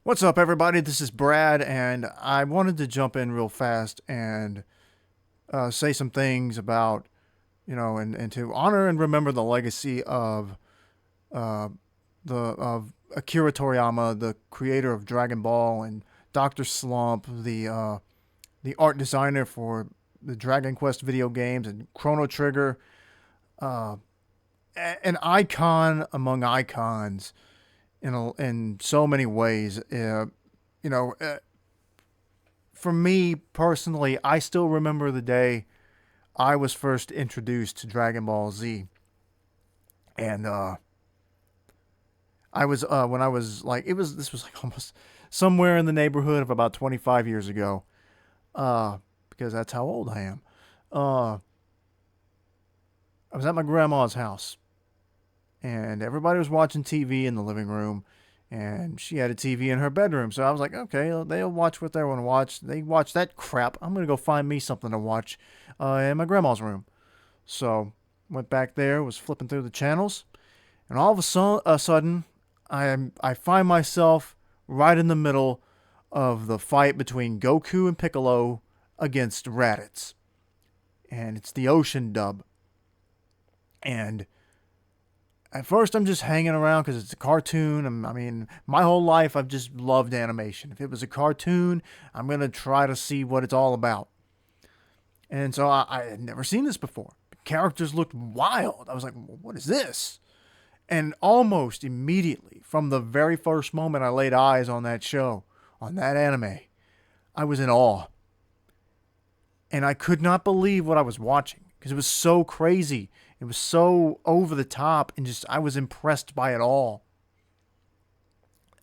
What's up, everybody? This is Brad, and I wanted to jump in real fast and say some things about, and to honor and remember the legacy of uh, of Akira Toriyama, the creator of Dragon Ball, and Doctor Slump, the art designer for the Dragon Quest video games and Chrono Trigger, uh, an icon among icons in so many ways. You know, uh, for me personally, I still remember the day I was first introduced to Dragon Ball Z, and I was when I was like, it was this was like almost somewhere in the neighborhood of about 25 years ago, because that's how old I am. Uh, I was at my grandma's house, and everybody was watching TV in the living room, and she had a TV in her bedroom. So I was like, okay, they'll watch what they want to watch. They watch that crap. I'm gonna go find me something to watch in my grandma's room. So went back there, was flipping through the channels, and all of a sudden, I find myself right in the middle of the fight between Goku and Piccolo against Raditz, and it's the Ocean dub. And at first, I'm just hanging around because it's a cartoon. I mean, my whole life I've just loved animation. If it was a cartoon, I'm gonna try to see what it's all about. And so I had never seen this before. The characters looked wild. I was like, what is this? And almost immediately, from the very first moment I laid eyes on that show, on that anime, I was in awe. And I could not believe what I was watching because it was so crazy. It was so over the top, and just I was impressed by it all.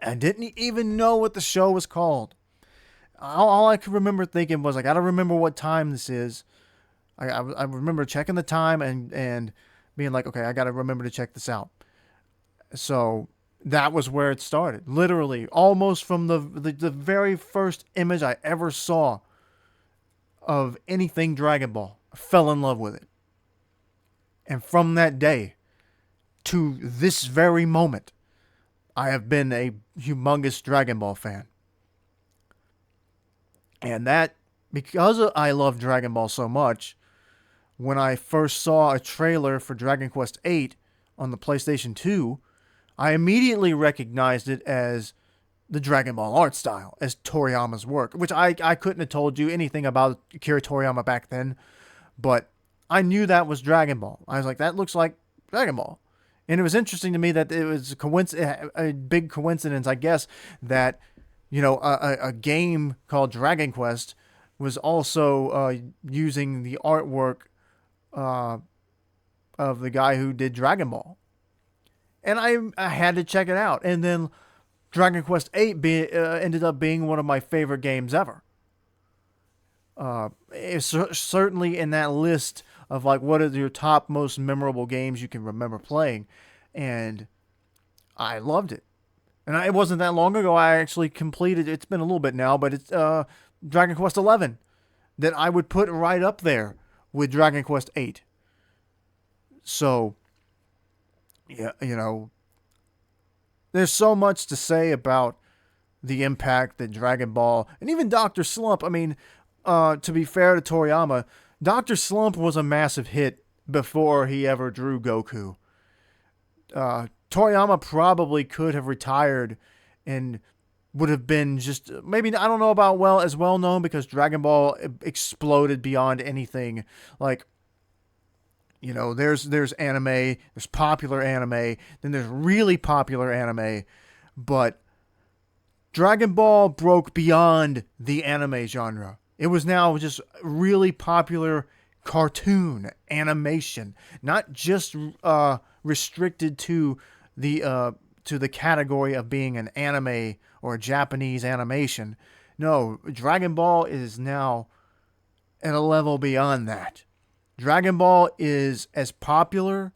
I didn't even know what the show was called. All I could remember thinking was, I gotta remember what time this is. I remember checking the time and being like, okay, I gotta remember to check this out. So that was where it started. Literally, almost from the very first image I ever saw of anything Dragon Ball, I fell in love with it. And from that day to this very moment, I have been a humongous Dragon Ball fan. And that, because I love Dragon Ball so much, when I first saw a trailer for Dragon Quest VIII on the PlayStation 2, I immediately recognized it as the Dragon Ball art style, as Toriyama's work, which I couldn't have told you anything about Akira Toriyama back then, but I knew that was Dragon Ball. I was like, that looks like Dragon Ball. And it was interesting to me that it was a big coincidence, I guess, that a game called Dragon Quest was also using the artwork uh, of the guy who did Dragon Ball. And I had to check it out. And then Dragon Quest VIII ended up being one of my favorite games ever. It's certainly in that list of like what are your top most memorable games you can remember playing, and I loved it. And it wasn't that long ago I actually completed. It's been a little bit now, but it's Dragon Quest XI that I would put right up there with Dragon Quest VIII. So yeah, there's so much to say about the impact that Dragon Ball and even Doctor Slump. I mean, to be fair to Toriyama, Doctor Slump was a massive hit before he ever drew Goku. Toriyama probably could have retired and would have been just maybe, I don't know about as well known, because Dragon Ball exploded beyond anything. Like, there's anime, there's popular anime, then there's really popular anime, but Dragon Ball broke beyond the anime genre. It was now just really popular cartoon animation, not just restricted to the category of being an anime or a Japanese animation. No, Dragon Ball is now at a level beyond that. Dragon Ball is as popular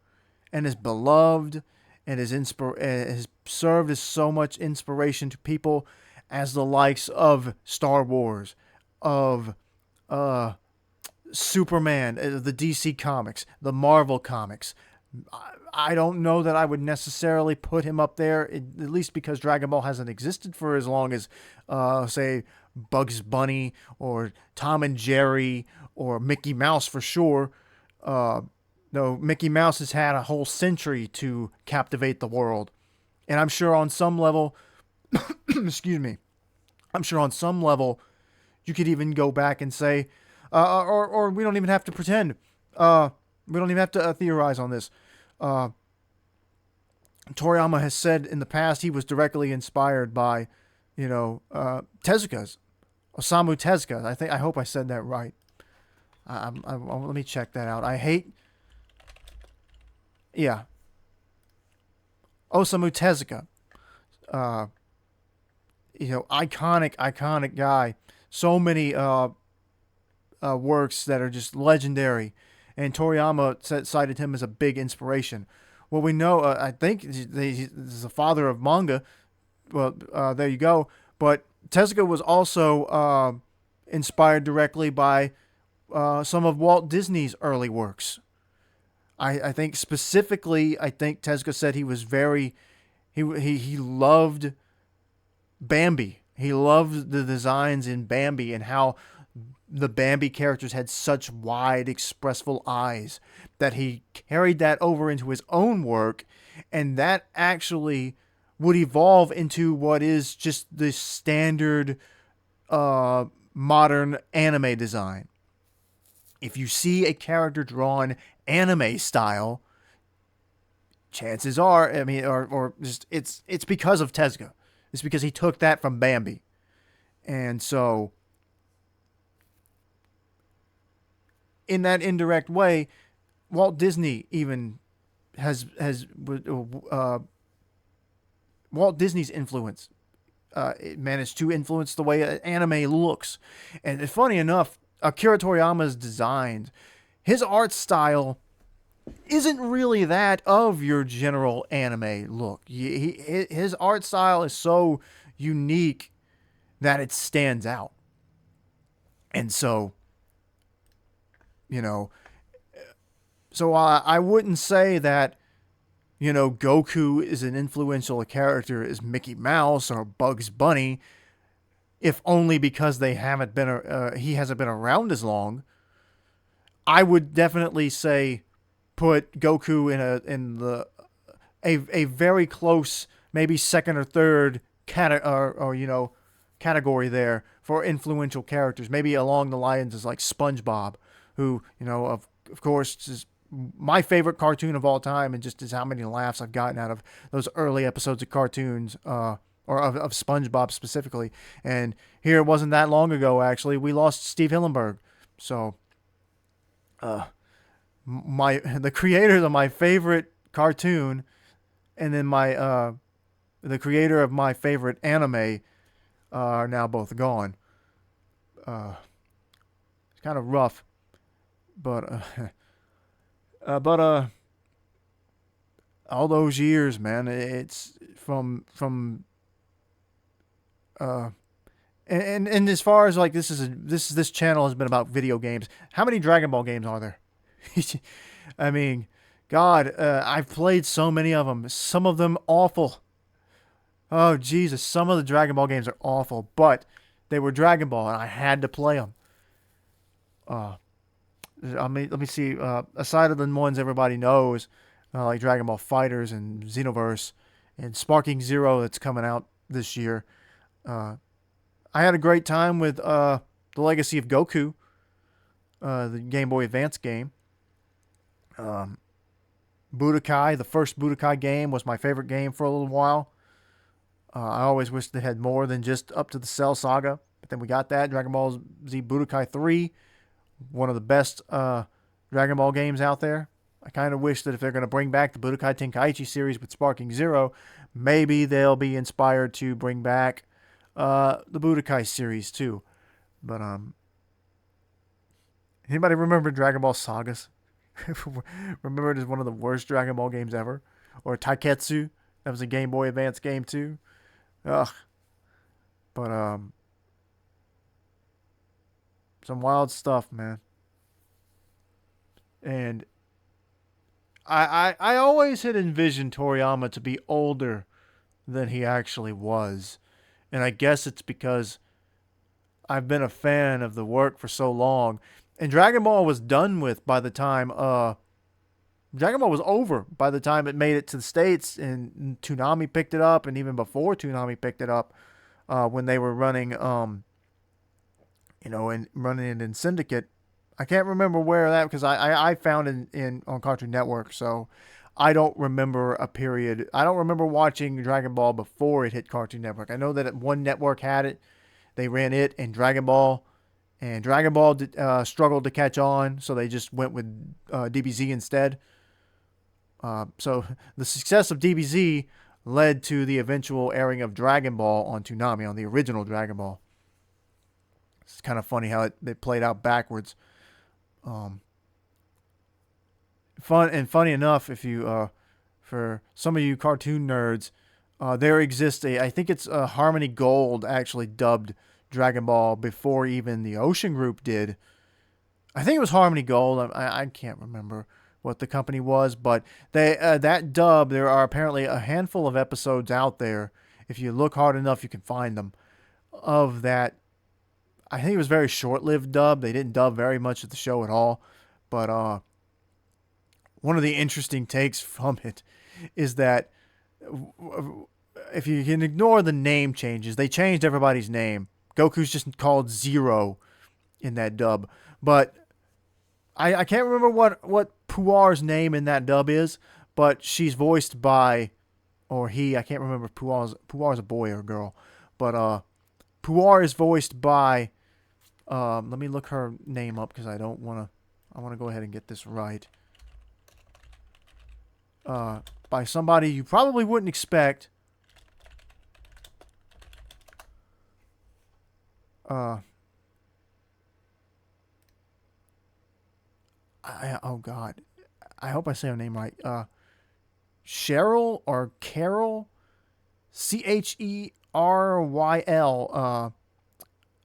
and as beloved and has served as so much inspiration to people as the likes of Star Wars, of Superman, the DC comics, the Marvel comics. I don't know that I would necessarily put him up there, at least because Dragon Ball hasn't existed for as long as, say, Bugs Bunny or Tom and Jerry or Mickey Mouse for sure. Uh, no, Mickey Mouse has had a whole century to captivate the world. And I'm sure on some level, excuse me, I'm sure on some level, you could even go back and say, or we don't even have to pretend. We don't even have to theorize on this. Uh, Toriyama has said in the past he was directly inspired by, Tezuka's Osamu Tezuka. I hope I said that right. Let me check that out. Yeah, Osamu Tezuka. Uh, iconic guy. So many works that are just legendary, and Toriyama cited him as a big inspiration. Well, we know, I think he's the father of manga. Well, there you go. But Tezuka was also inspired directly by some of Walt Disney's early works. I think specifically, I think Tezuka said he was he loved Bambi. He loved the designs in Bambi and how the Bambi characters had such wide, expressful eyes that he carried that over into his own work, and that actually would evolve into what is just the standard modern anime design. If you see a character drawn anime style, chances are, I mean, or just it's because of Tezuka. It's because he took that from Bambi, and so in that indirect way, Walt Disney even has Walt Disney's influence it managed to influence the way anime looks. And funny enough, Akira Toriyama's designs, his art style isn't really that of your general anime look. His art style is so unique that it stands out. And so, you know, I wouldn't say that, Goku is an influential character as Mickey Mouse or Bugs Bunny, if only because they haven't been he hasn't been around as long. I would definitely say put Goku in a very close, maybe second or third category there for influential characters, maybe along the lines as like SpongeBob, who of course is my favorite cartoon of all time, and just as how many laughs I've gotten out of those early episodes of cartoons, or of SpongeBob specifically. And here, it wasn't that long ago, actually, we lost Steve Hillenburg. So, the creators of my favorite cartoon, and then the creator of my favorite anime, are now both gone. It's kind of rough, but all those years, man, it's from and as far as like this channel has been about video games. How many Dragon Ball games are there? I mean, God, I've played so many of them. Some of them awful. Oh Jesus, some of the Dragon Ball games are awful, but they were Dragon Ball, and I had to play them. Let me see. Aside of the ones everybody knows, like Dragon Ball Fighters and Xenoverse and Sparking Zero that's coming out this year, I had a great time with The Legacy of Goku, the Game Boy Advance game. Budokai, the first Budokai game, was my favorite game for a little while. I always wished they had more than just up to the Cell Saga, but then we got that. Dragon Ball Z Budokai 3, one of the best Dragon Ball games out there. I kind of wish that if they're going to bring back the Budokai Tenkaichi series with Sparking Zero, maybe they'll be inspired to bring back the Budokai series too. But anybody remember Dragon Ball Sagas? Remember it as one of the worst Dragon Ball games ever? Or Taiketsu? That was a Game Boy Advance game too. Ugh. But some wild stuff, man. And I always had envisioned Toriyama to be older than he actually was. And I guess it's because I've been a fan of the work for so long. And Dragon Ball was done with by the time Dragon Ball was over by the time it made it to the States, and Toonami picked it up, and even before Toonami picked it up, when they were running and running it in Syndicate. I can't remember where that, because I found it in on Cartoon Network, so I don't remember a period. I don't remember watching Dragon Ball before it hit Cartoon Network. I know that one network had it. They ran it and Dragon Ball, and Dragon Ball struggled to catch on, so they just went with DBZ instead. So the success of DBZ led to the eventual airing of Dragon Ball on Toonami, on the original Dragon Ball. It's kind of funny how it played out backwards. Um, funny enough, if you for some of you cartoon nerds, there exists I think it's Harmony Gold actually dubbed Dragon Ball before even the Ocean Group did. I think it was Harmony Gold. I can't remember what the company was, but they that dub, there are apparently a handful of episodes out there. If you look hard enough, you can find them of that. I think it was very short-lived dub. They didn't dub very much of the show at all, but one of the interesting takes from it is that if you can ignore the name changes, they changed everybody's name. Goku's just called Zero in that dub, but I can't remember what Puar's name in that dub is, but she's voiced by, or he, I can't remember if Puar's a boy or a girl, but Puar is voiced by, let me look her name up because I want to go ahead and get this right. By somebody you probably wouldn't expect. Oh God, I hope I say her name right. Cheryl or Carol, Cheryl.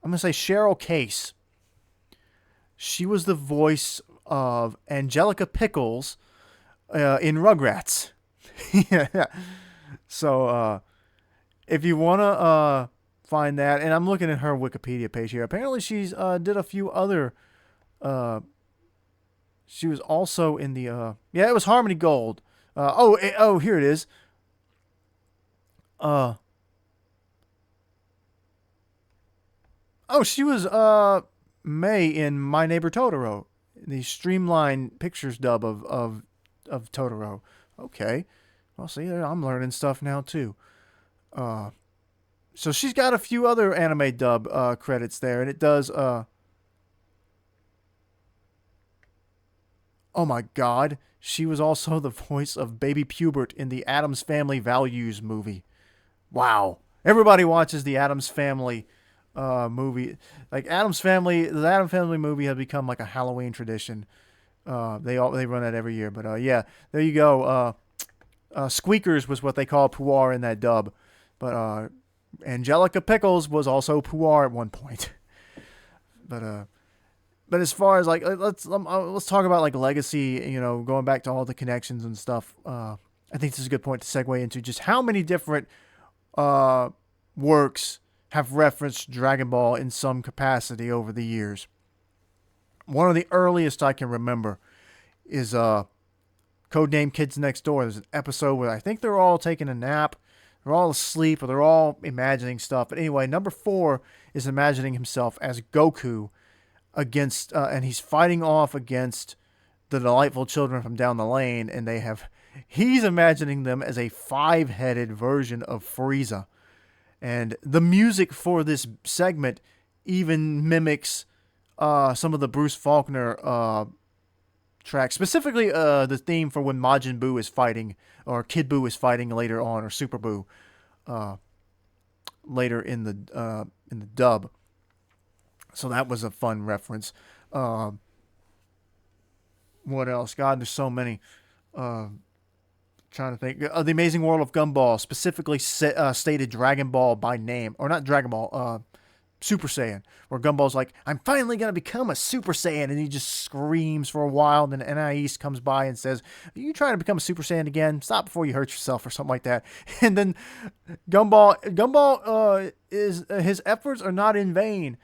I'm gonna say Cheryl Case. She was the voice of Angelica Pickles in Rugrats. Yeah. So if you wanna find that, and I'm looking at her Wikipedia page here. Apparently, she's did a few other. She was also in the it was Harmony Gold. Here it is. She was May in My Neighbor Totoro, the streamlined pictures dub of Totoro. Okay, well, see, I'm learning stuff now too. So she's got a few other anime dub credits there, and it does. Oh my God, she was also the voice of Baby Pubert in the Addams Family Values movie. Wow, everybody watches the Addams Family movie. Like the Addams Family movie has become like a Halloween tradition. They run that every year. But yeah, there you go. Squeakers was what they call Puar in that dub, but Angelica Pickles was also Puar at one point. But as far as like let's talk about like legacy, going back to all the connections and stuff. I think this is a good point to segue into just how many different works have referenced Dragon Ball in some capacity over the years. One of the earliest I can remember is Codename Kids Next Door. There's an episode where I think they're all taking a nap, they're all asleep, or they're all imagining stuff. But anyway, number 4 is imagining himself as Goku against, and he's fighting off against the delightful children from down the lane, and he's imagining them as a 5-headed version of Frieza. And the music for this segment even mimics some of the Bruce Faulkner tracks, specifically the theme for when Majin Buu is fighting, or Kid Buu is fighting later on, or Super Buu later in the dub. So that was a fun reference. What else? God, there's so many. Trying to think. The Amazing World of Gumball specifically stated Dragon Ball by name, or not Dragon Ball. Super Saiyan, where Gumball's like, I'm finally going to become a Super Saiyan. And he just screams for a while. And then Anais comes by and says, are you trying to become a Super Saiyan again? Stop before you hurt yourself, or something like that. And then Gumball is his efforts are not in vain.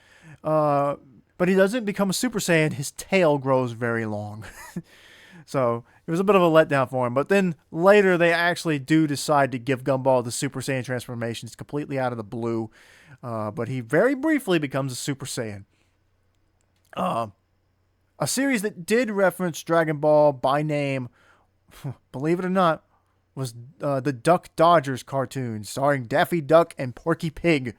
But he doesn't become a Super Saiyan. His tail grows very long. So it was a bit of a letdown for him. But then later they actually do decide to give Gumball the Super Saiyan transformation. It's completely out of the blue. But he very briefly becomes a Super Saiyan. A series that did reference Dragon Ball by name, believe it or not, was the Duck Dodgers cartoon starring Daffy Duck and Porky Pig.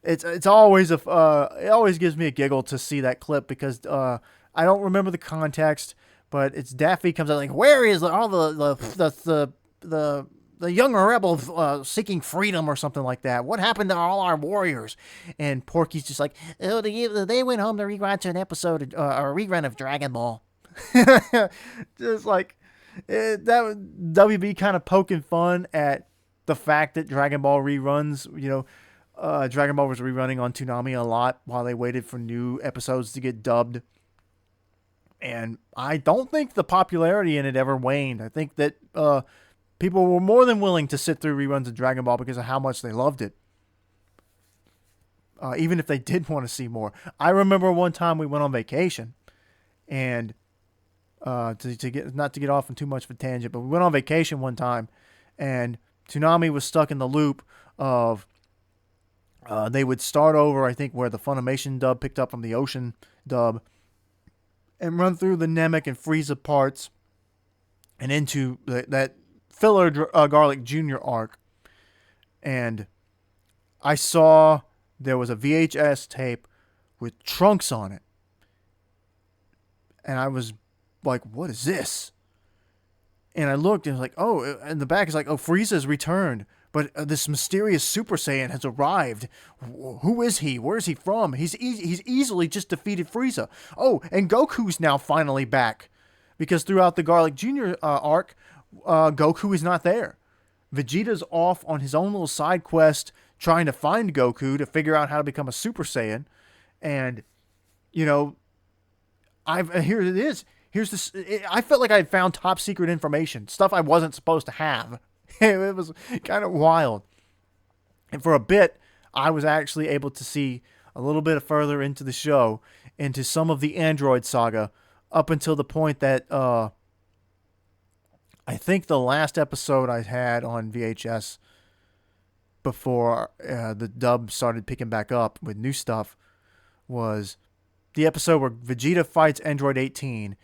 It's always it always gives me a giggle to see that clip because I don't remember the context, but it's Daffy comes out like, where is all the young rebel seeking freedom or something like that? What happened to all our warriors? And Porky's just like, oh, they went home to rewatch an episode or a rerun of Dragon Ball. Just like that WB kind of poking fun at the fact that Dragon Ball reruns, Dragon Ball was rerunning on Toonami a lot while they waited for new episodes to get dubbed. And I don't think the popularity in it ever waned. I think that people were more than willing to sit through reruns of Dragon Ball because of how much they loved it. Even if they did want to see more. I remember one time we went on vacation, and to get not to get off on too much of a tangent, but we went on vacation one time, and Toonami was stuck in the loop of they would start over, I think, where the Funimation dub picked up from the Ocean dub, and run through the Namek and Frieza parts, and into that filler Garlic Jr. arc. And I saw there was a VHS tape with Trunks on it. And I was like, what is this? And I looked and was like, oh, and the back is like, oh, Frieza's returned. But this mysterious Super Saiyan has arrived. Who is he? Where is he from? He's easily just defeated Frieza. Oh, and Goku's now finally back. Because throughout the Garlic Jr. Arc, Goku is not there. Vegeta's off on his own little side quest trying to find Goku to figure out how to become a Super Saiyan. And, here it is. Here's this. I felt like I had found top secret information. Stuff I wasn't supposed to have. It was kind of wild. And for a bit, I was actually able to see a little bit further into the show, into some of the Android saga, up until the point that I think the last episode I had on VHS before the dub started picking back up with new stuff was the episode where Vegeta fights Android 18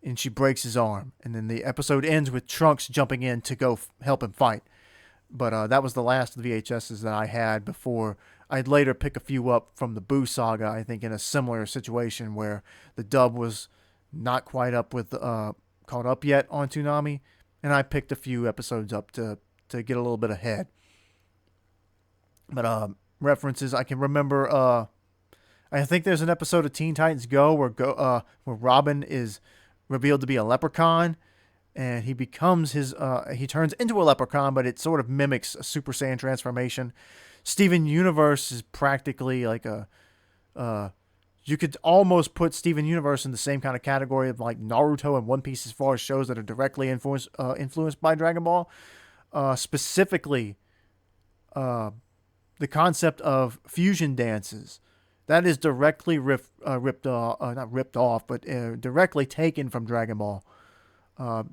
and she breaks his arm. And then the episode ends with Trunks jumping in to go help him fight. But that was the last of the VHSs that I had before I'd later pick a few up from the Boo saga, I think in a similar situation where the dub was not quite up with caught up yet on Toonami. And I picked a few episodes up to get a little bit ahead. But references, I can remember, I think there's an episode of Teen Titans Go where Robin is revealed to be a leprechaun, and he becomes he turns into a leprechaun, but it sort of mimics a Super Saiyan transformation. Steven Universe is practically like you could almost put Steven Universe in the same kind of category of like Naruto and One Piece as far as shows that are directly influenced by Dragon Ball. Specifically, the concept of fusion dances. That is directly directly taken from Dragon Ball. I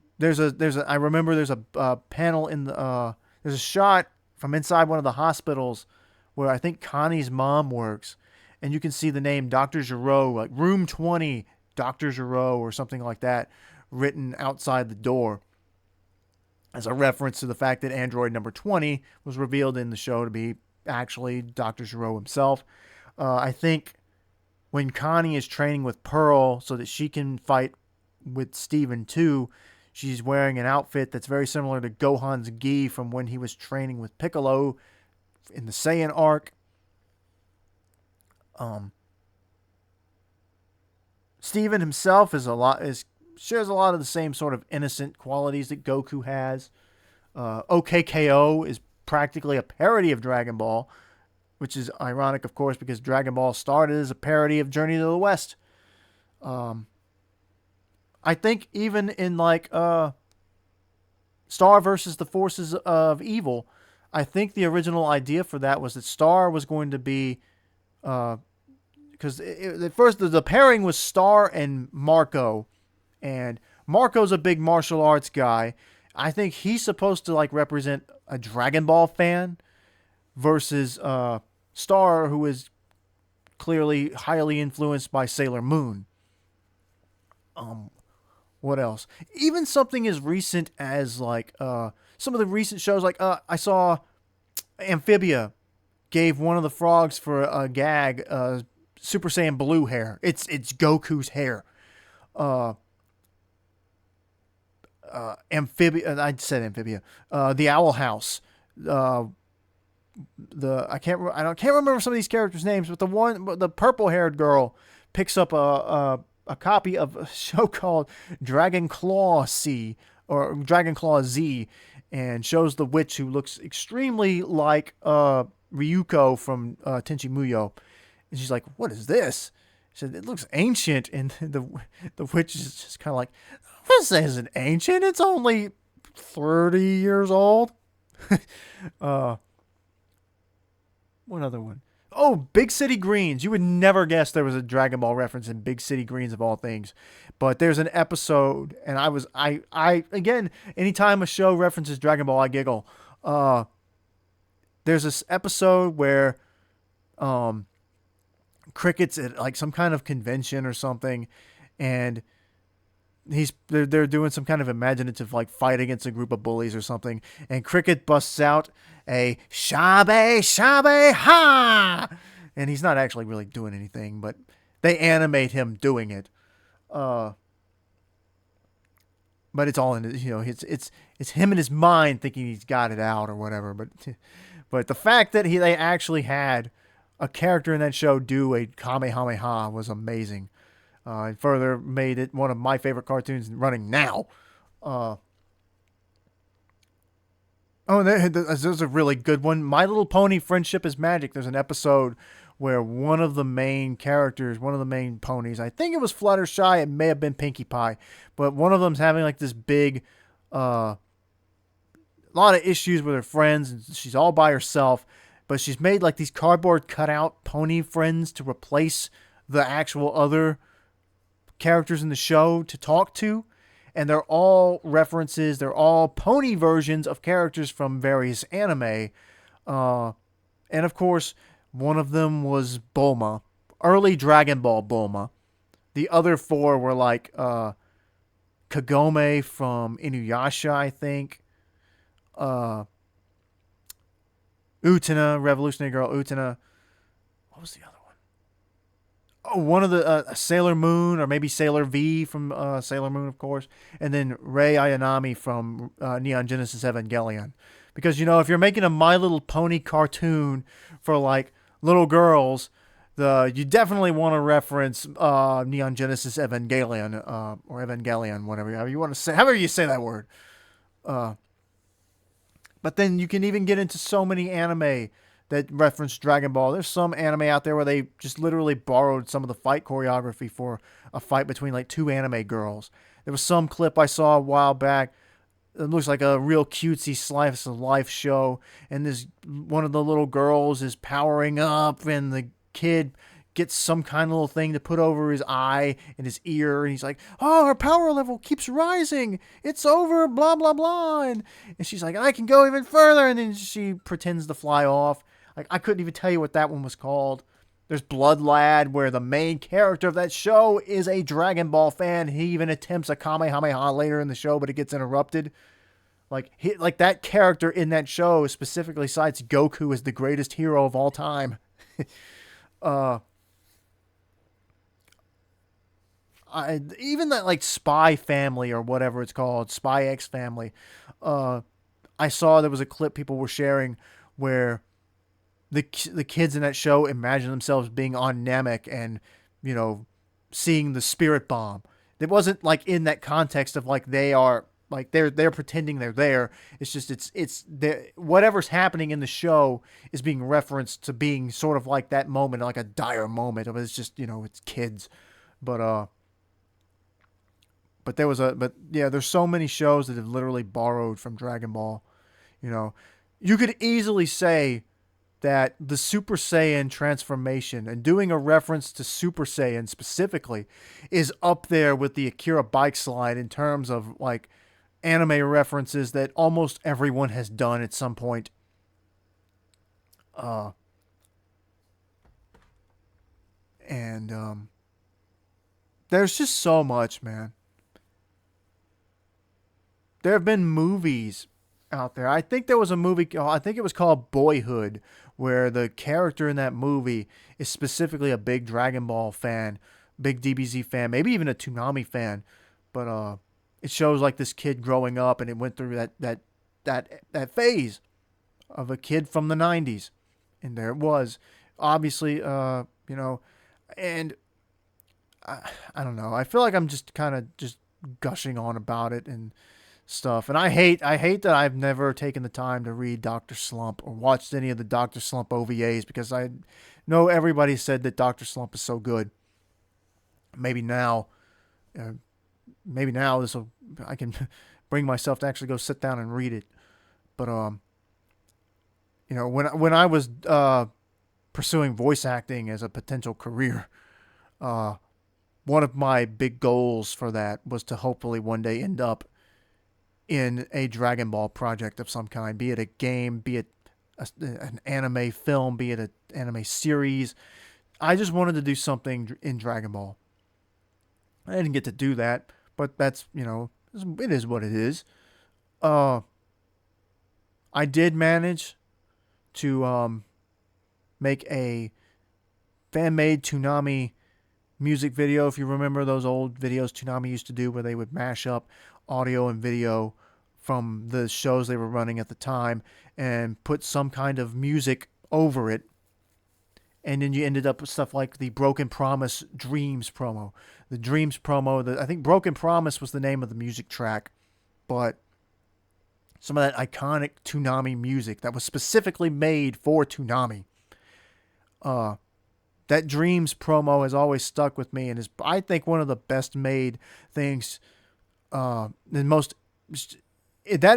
remember there's a panel in the there's a shot from inside one of the hospitals where I think Connie's mom works, and you can see the name Dr. Giro, like Room 20, Dr. Giro or something like that, written outside the door as a reference to the fact that android number 20 was revealed in the show to be actually Dr. Giro himself. I think when Connie is training with Pearl so that she can fight with Steven too, she's wearing an outfit that's very similar to Gohan's gi from when he was training with Piccolo in the Saiyan arc. Steven himself shares a lot of the same sort of innocent qualities that Goku has. OKKO is practically a parody of Dragon Ball. which is ironic, of course, because Dragon Ball started as a parody of Journey to the West. Um, I think even in like Star versus the Forces of Evil, I think the original idea for that was that Star was going to be because at first the pairing was Star and Marco, and Marco's a big martial arts guy. I think he's supposed to like represent a Dragon Ball fan versus Star, who is clearly highly influenced by Sailor Moon. Um, what else? Even something as recent as like some of the recent shows, like I saw Amphibia gave one of the frogs for a gag Super Saiyan blue hair. It's Goku's hair. Uh, Amphibia. I said Amphibia. The Owl House. I can't remember some of these characters' names, but the purple haired girl picks up a copy of a show called Dragon Claw C or Dragon Claw Z, and shows the witch who looks extremely like Ryuko from Tenchi Muyo, and she's like, "What is this?" She said, "It looks ancient," and the witch is just kind of like, "This isn't ancient. It's only 30 years old." What other one? Oh, Big City Greens. You would never guess there was a Dragon Ball reference in Big City Greens of all things. But there's an episode, and I again, anytime a show references Dragon Ball, I giggle. There's this episode where Cricket's at like some kind of convention or something, and they're doing some kind of imaginative like fight against a group of bullies or something, and Cricket busts out a shabe shabe ha, and he's not actually really doing anything, but they animate him doing it. But it's all in it's him in his mind thinking he's got it out or whatever. But the fact that they actually had a character in that show do a kamehameha was amazing. And further made it one of my favorite cartoons running now. There's a really good one. My Little Pony: Friendship is Magic. There's an episode where one of the main characters, one of the main ponies, I think it was Fluttershy, it may have been Pinkie Pie, but one of them's having like this big, lot of issues with her friends, and she's all by herself, but she's made like these cardboard cutout pony friends to replace the actual other characters in the show to talk to, and they're all references, they're all pony versions of characters from various anime, and of course one of them was Bulma, early Dragon Ball Bulma. The other four were like Kagome from Inuyasha, I think, Utena, Revolutionary Girl Utena. What was the other one? One of the Sailor Moon, or maybe Sailor V from Sailor Moon, of course, and then Rei Ayanami from Neon Genesis Evangelion. Because if you're making a My Little Pony cartoon for like little girls, you definitely want to reference Neon Genesis Evangelion or Evangelion, whatever you want to say, however you say that word. But then you can even get into so many anime that reference Dragon Ball. There's some anime out there where they just literally borrowed some of the fight choreography for a fight between like two anime girls. There was some clip I saw a while back. It looks like a real cutesy slice of life show, and one of the little girls is powering up, and the kid gets some kind of little thing to put over his eye and his ear, and he's like, "Oh, her power level keeps rising. It's over, blah, blah, blah." And she's like, "I can go even further." And then she pretends to fly off. Like, I couldn't even tell you what that one was called. There's Blood Lad, where the main character of that show is a Dragon Ball fan. He even attempts a Kamehameha later in the show, but it gets interrupted. Like that character in that show specifically cites Goku as the greatest hero of all time. Even that like Spy Family or whatever it's called, Spy X Family. I saw there was a clip people were sharing where the kids in that show imagine themselves being on Namek and seeing the spirit bomb. It wasn't like in that context of like they are like they're pretending they're there. It's just it's whatever's happening in the show is being referenced to being sort of like that moment, like a dire moment. But it's just it's kids, but but yeah, there's so many shows that have literally borrowed from Dragon Ball. You know, you could easily say that the Super Saiyan transformation and doing a reference to Super Saiyan specifically is up there with the Akira bike slide in terms of like anime references that almost everyone has done at some point. Uh, and there's just so much, man. There have been movies out there. I think there was a movie. I think it was called Boyhood, where the character in that movie is specifically a big Dragon Ball fan, big DBZ fan, maybe even a Toonami fan. But it shows like this kid growing up, and it went through that phase of a kid from the '90s, and there it was. Obviously, and I don't know. I feel like I'm just kind of just gushing on about it and stuff. And I hate that I've never taken the time to read Doctor Slump or watched any of the Doctor Slump OVAs because I know everybody said that Doctor Slump is so good. Maybe now, uh, maybe now this will I can bring myself to actually go sit down and read it. But when I was pursuing voice acting as a potential career, uh, one of my big goals for that was to hopefully one day end up in a Dragon Ball project of some kind, be it a game, be it an anime film, be it an anime series. I just wanted to do something in Dragon Ball. I didn't get to do that, but that's, it is what it is. Uh, I did manage to make a fan made Toonami music video. If you remember those old videos Toonami used to do where they would mash up audio and video from the shows they were running at the time and put some kind of music over it. And then you ended up with stuff like the Broken Promise Dreams promo. The Dreams promo, I think Broken Promise was the name of the music track, but some of that iconic Toonami music that was specifically made for Toonami. That Dreams promo has always stuck with me and is, I think, one of the best made things. That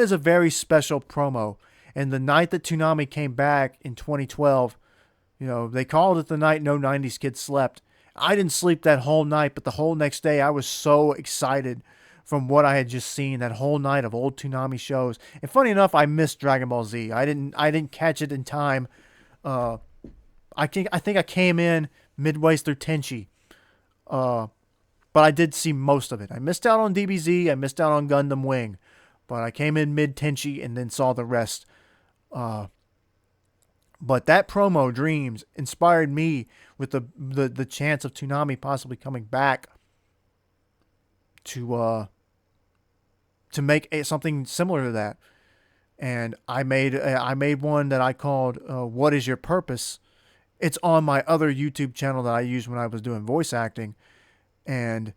is a very special promo. And the night that Toonami came back in 2012, they called it the night no 90s kid slept. I didn't sleep that whole night, but the whole next day I was so excited from what I had just seen that whole night of old Toonami shows. And funny enough, I missed Dragon Ball Z. I didn't catch it in time. I think I came in midway through Tenchi. But I did see most of it. I missed out on DBZ. I missed out on Gundam Wing. But I came in mid Tenchi and then saw the rest. But that promo, Dreams, inspired me with the chance of Toonami possibly coming back to make something similar to that. And I made one that I called "What Is Your Purpose." It's on my other YouTube channel that I used when I was doing voice acting. And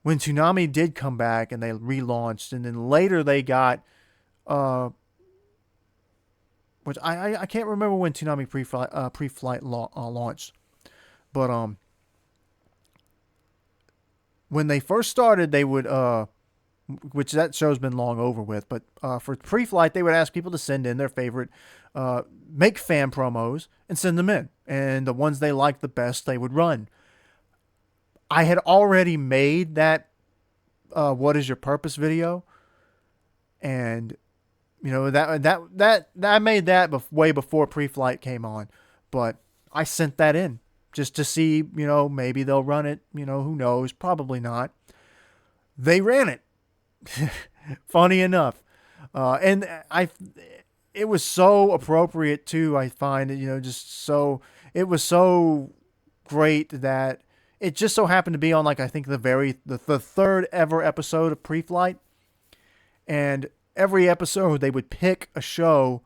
when Toonami did come back and they relaunched, and then later they got, which I can't remember when Toonami pre-flight launched, but when they first started, they would which that show's been long over with, but for pre-flight they would ask people to send in their favorite, make fan promos and send them in, and the ones they liked the best they would run. I had already made that "What Is Your Purpose" video, and that I made that way before pre-flight came on, but I sent that in just to see, maybe they'll run it, who knows, probably not. They ran it. Funny enough, and it was so appropriate too. I find it, it was so great that it just so happened to be on, like, I think the third ever episode of Pre-Flight. And every episode they would pick a show,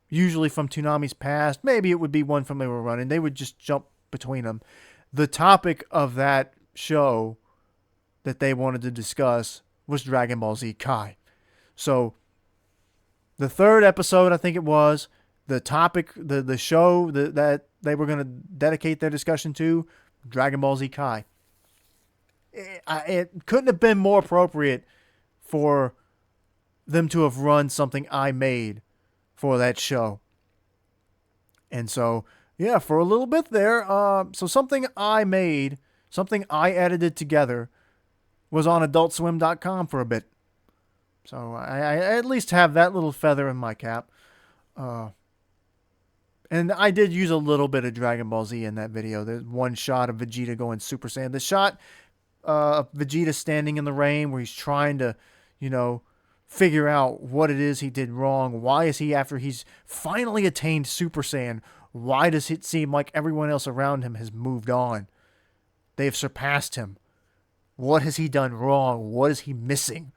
usually from Toonami's past. Maybe it would be one from they were running. They would just jump between them. The topic of that show that they wanted to discuss was Dragon Ball Z Kai. So the third episode, I think it was, the topic, the show that they were going to dedicate their discussion to, Dragon Ball Z Kai. It couldn't have been more appropriate for them to have run something I made for that show. And so, yeah, for a little bit there, so something I made, something I edited together, was on AdultSwim.com for a bit. So I at least have that little feather in my cap. And I did use a little bit of Dragon Ball Z in that video. There's one shot of Vegeta going Super Saiyan. The shot of Vegeta standing in the rain where he's trying to, figure out what it is he did wrong. Why is he, after he's finally attained Super Saiyan, why does it seem like everyone else around him has moved on? They have surpassed him. What has he done wrong? What is he missing?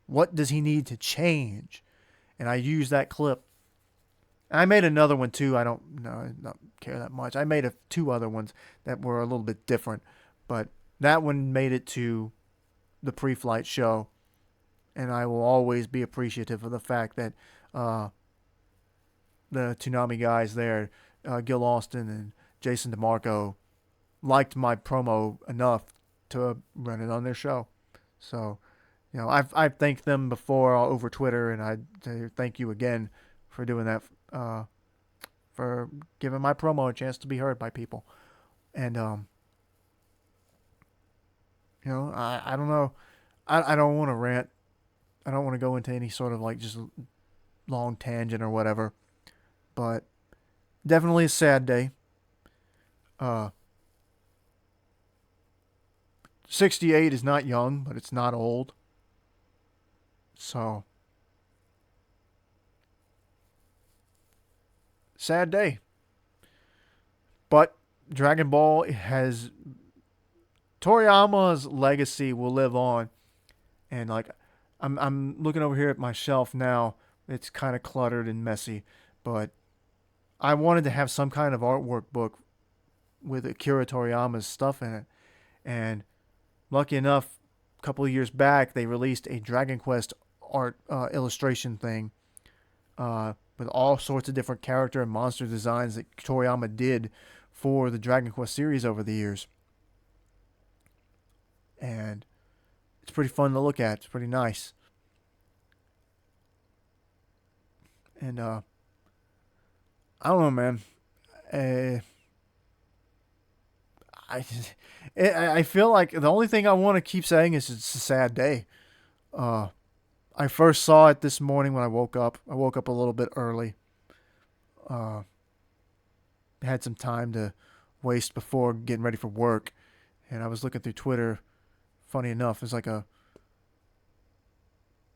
What does he need to change? And I used that clip. I made another one too. I don't care that much. I made two other ones that were a little bit different, but that one made it to the pre-flight show, and I will always be appreciative of the fact that the Toonami guys there, Gil Austin and Jason DeMarco, liked my promo enough to run it on their show. So, I've thanked them before over Twitter, and I thank you again for doing that, for giving my promo a chance to be heard by people. And I don't know. I don't want to rant. I don't want to go into any sort of like just long tangent or whatever. But definitely a sad day. 68 is not young, but it's not old. So, sad day. But Dragon Ball has, Toriyama's legacy will live on. And like I'm looking over here at my shelf now. It's kind of cluttered and messy, but I wanted to have some kind of artwork book with Akira Toriyama's stuff in it. And lucky enough, a couple of years back, they released a Dragon Quest art illustration thing with all sorts of different character and monster designs that Toriyama did for the Dragon Quest series over the years. And it's pretty fun to look at. It's pretty nice. And I don't know, man. I feel like the only thing I want to keep saying is it's a sad day. I first saw it this morning when I woke up. I woke up a little bit early. Had some time to waste before getting ready for work, and I was looking through Twitter. Funny enough, it's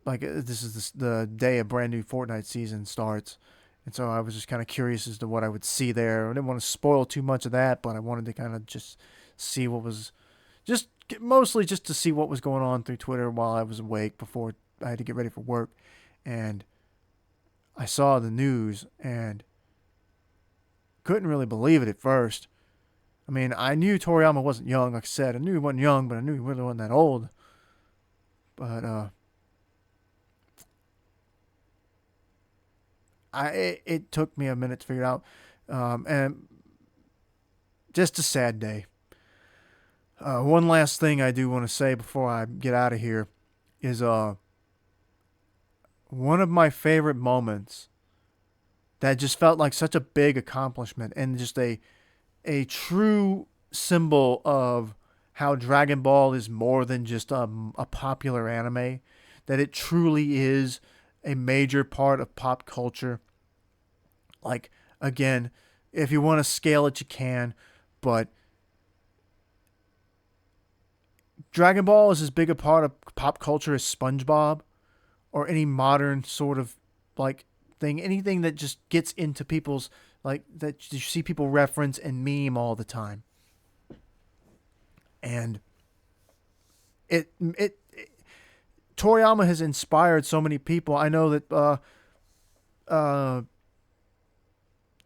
this is the day a brand new Fortnite season starts. And so I was just kind of curious as to what I would see there. I didn't want to spoil too much of that, but I wanted to kind of just see what was, mostly just to see what was going on through Twitter while I was awake before I had to get ready for work. And I saw the news and couldn't really believe it at first. I mean, I knew Toriyama wasn't young, like I said. I knew he wasn't young, but I knew he really wasn't that old. But it took me a minute to figure it out, and just a sad day. One last thing I do want to say before I get out of here is one of my favorite moments that just felt like such a big accomplishment and just a true symbol of how Dragon Ball is more than just a popular anime, that it truly is a major part of pop culture. Like, again, if you want to scale it, you can, but Dragon Ball is as big a part of pop culture as SpongeBob or any modern sort of like thing, anything that just gets into people's, like, that you see people reference and meme all the time. And it Toriyama has inspired so many people. I know that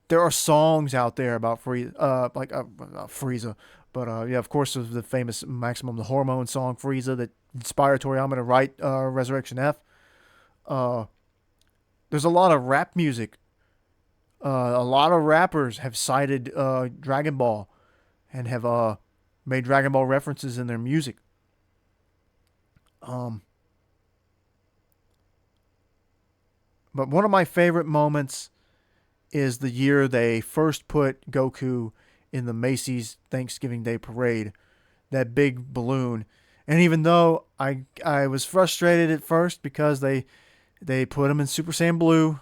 there are songs out there about Frieza, But yeah, of course, there's the famous Maximum the Hormone song Frieza that inspired Toriyama to write Resurrection F. Uh, there's a lot of rap music. A lot of rappers have cited Dragon Ball and have made Dragon Ball references in their music. Um, but one of my favorite moments is the year they first put Goku in the Macy's Thanksgiving Day Parade, that big balloon. And even though I was frustrated at first because they put him in Super Saiyan Blue,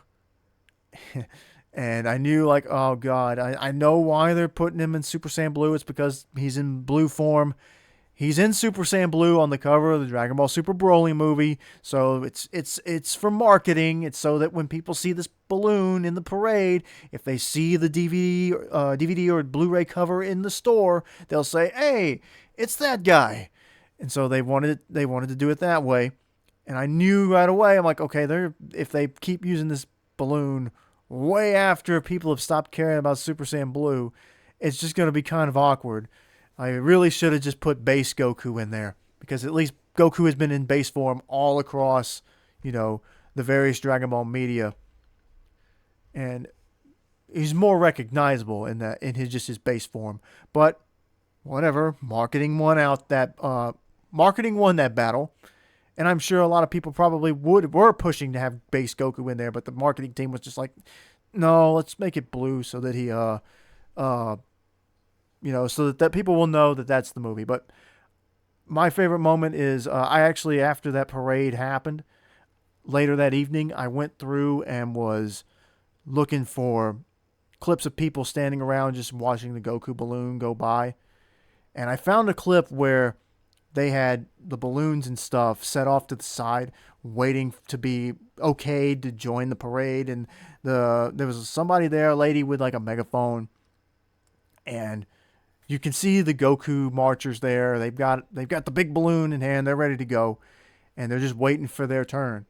and I knew like, oh god, I know why they're putting him in Super Saiyan Blue. It's because he's in blue form. He's in Super Saiyan Blue on the cover of the Dragon Ball Super Broly movie, so it's for marketing. It's so that when people see this balloon in the parade, if they see the DVD or Blu-ray cover in the store, they'll say, "Hey, it's that guy." And so they wanted to do it that way, and I knew right away. I'm like, okay, if they keep using this balloon way after people have stopped caring about Super Saiyan Blue, it's just going to be kind of awkward. I really should have just put base Goku in there, because at least Goku has been in base form all across, the various Dragon Ball media, and he's more recognizable in his base form. But whatever, marketing won that battle, and I'm sure a lot of people probably were pushing to have base Goku in there, but the marketing team was just like, no, let's make it blue so that he so that people will know that that's the movie. But my favorite moment is I actually, after that parade happened, later that evening, I went through and was looking for clips of people standing around just watching the Goku balloon go by. And I found a clip where they had the balloons and stuff set off to the side, waiting to be okayed to join the parade. And there was somebody there, a lady with like a megaphone, and you can see the Goku marchers there. They've got the big balloon in hand. They're ready to go, and they're just waiting for their turn.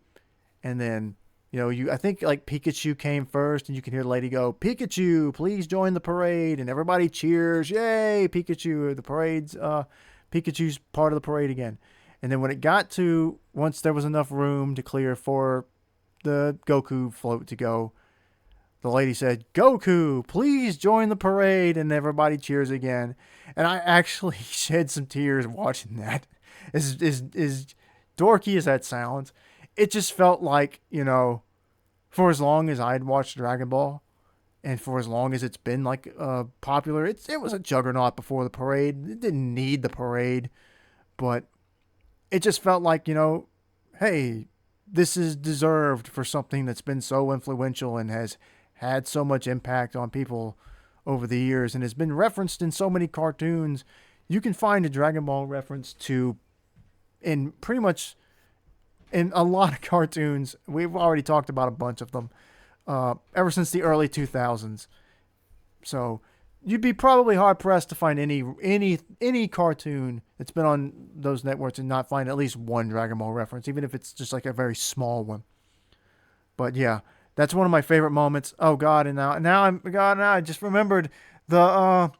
And then I think like Pikachu came first, and you can hear the lady go, "Pikachu, please join the parade," and everybody cheers, "Yay, Pikachu!" The parade's Pikachu's part of the parade again. And then once there was enough room to clear for the Goku float to go, the lady said, "Goku, please join the parade," and everybody cheers again. And I actually shed some tears watching that. As dorky as that sounds, it just felt like, for as long as I'd watched Dragon Ball, and for as long as it's been like popular, it was a juggernaut before the parade. It didn't need the parade, but it just felt like, hey, this is deserved for something that's been so influential and has had so much impact on people over the years and has been referenced in so many cartoons. You can find a Dragon Ball reference in pretty much in a lot of cartoons. We've already talked about a bunch of them ever since the early 2000s. So you'd be probably hard pressed to find any cartoon that's been on those networks and not find at least one Dragon Ball reference, even if it's just like a very small one. But yeah, that's one of my favorite moments. Oh God! And now I just remembered the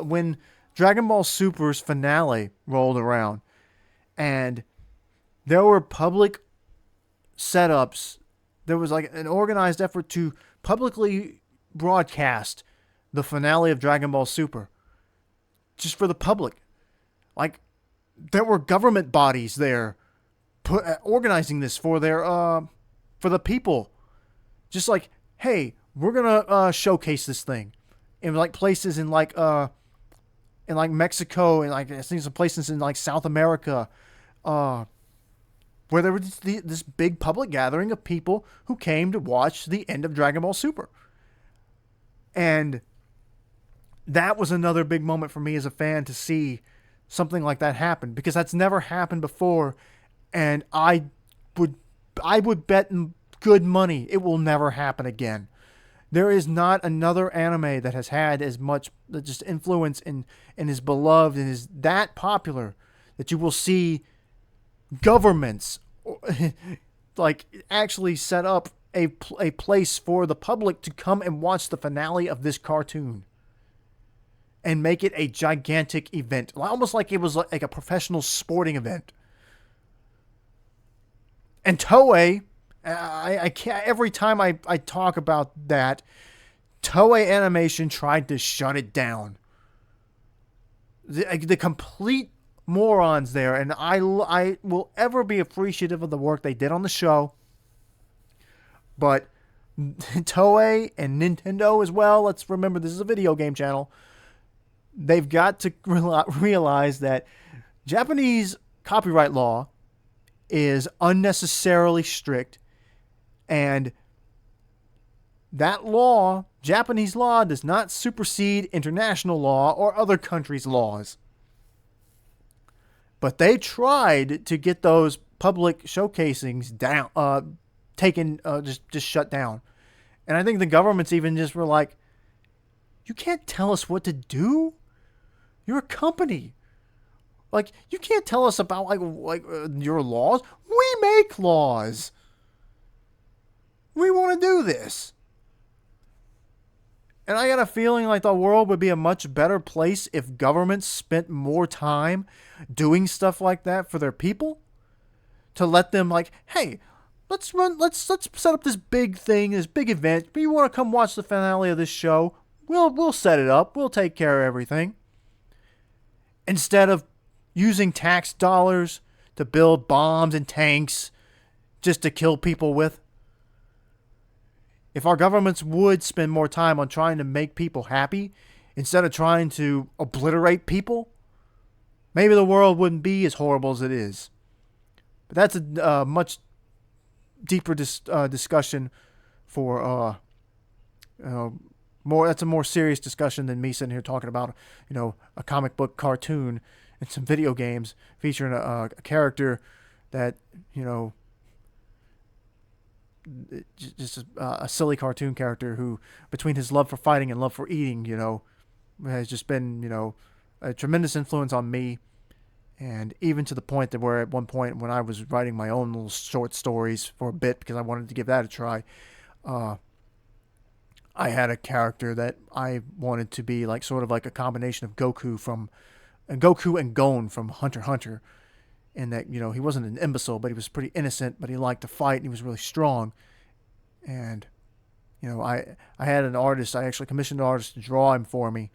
when Dragon Ball Super's finale rolled around, and there were public setups. There was like an organized effort to publicly broadcast the finale of Dragon Ball Super, just for the public. Like, there were government bodies there organizing this for the people. Just like, hey, we're gonna showcase this thing in like places in like Mexico, and like I think some places in like South America, where there was this big public gathering of people who came to watch the end of Dragon Ball Super. And that was another big moment for me as a fan to see something like that happen, because that's never happened before, and I would bet good money it will never happen again. There is not another anime that has had as much just influence and is beloved and is that popular that you will see governments like actually set up a place for the public to come and watch the finale of this cartoon and make it a gigantic event, almost like it was like a professional sporting event. And Toei, I can't, every time I talk about that, Toei Animation tried to shut it down. The complete morons there, and I will ever be appreciative of the work they did on the show. But Toei and Nintendo as well, let's remember this is a video game channel, they've got to realize that Japanese copyright law is unnecessarily strict, and that law, Japanese law, does not supersede international law or other countries' laws. But they tried to get those public showcasings down, just shut down. And I think the governments even just were like, you can't tell us what to do. You're a company. Like, you can't tell us about your laws. We make laws. We want to do this. And I got a feeling like the world would be a much better place if governments spent more time doing stuff like that for their people. To let them like, hey, let's set up this big thing, this big event. If you want to come watch the finale of this show, we'll set it up. We'll take care of everything. Instead of using tax dollars to build bombs and tanks just to kill people with. If our governments would spend more time on trying to make people happy instead of trying to obliterate people, maybe the world wouldn't be as horrible as it is. But that's a much deeper discussion for more. That's a more serious discussion than me sitting here talking about a comic book cartoon and some video games featuring a character that just a silly cartoon character who, between his love for fighting and love for eating, has just been, a tremendous influence on me. And even to the point that where at one point when I was writing my own little short stories for a bit because I wanted to give that a try, I had a character that I wanted to be like sort of like a combination of Goku and Gon from Hunter x Hunter. In that, he wasn't an imbecile, but he was pretty innocent, but he liked to fight, and he was really strong. And, I had an artist, I actually commissioned an artist to draw him for me,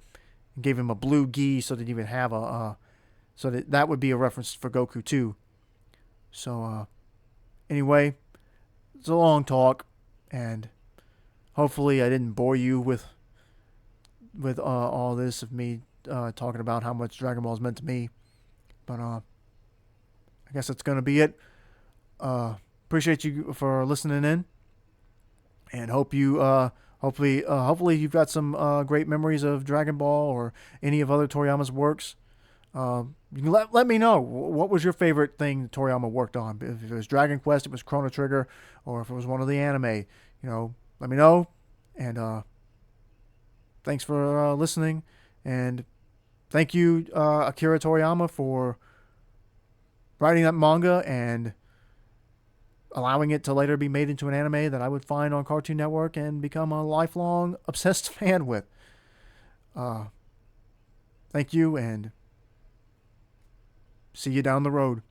and gave him a blue gi so that he would have so that would be a reference for Goku too. So, anyway, it's a long talk, and hopefully I didn't bore you with all this of me talking about how much Dragon Ball has meant to me. But, I guess that's going to be it. Appreciate you for listening in, and hope you hopefully you've got some great memories of Dragon Ball or any of other Toriyama's works. You can let me know what was your favorite thing Toriyama worked on. If it was Dragon Quest, if it was Chrono Trigger, or if it was one of the anime. Let me know. And thanks for listening, and thank you Akira Toriyama for writing that manga and allowing it to later be made into an anime that I would find on Cartoon Network and become a lifelong obsessed fan with. Thank you, and see you down the road.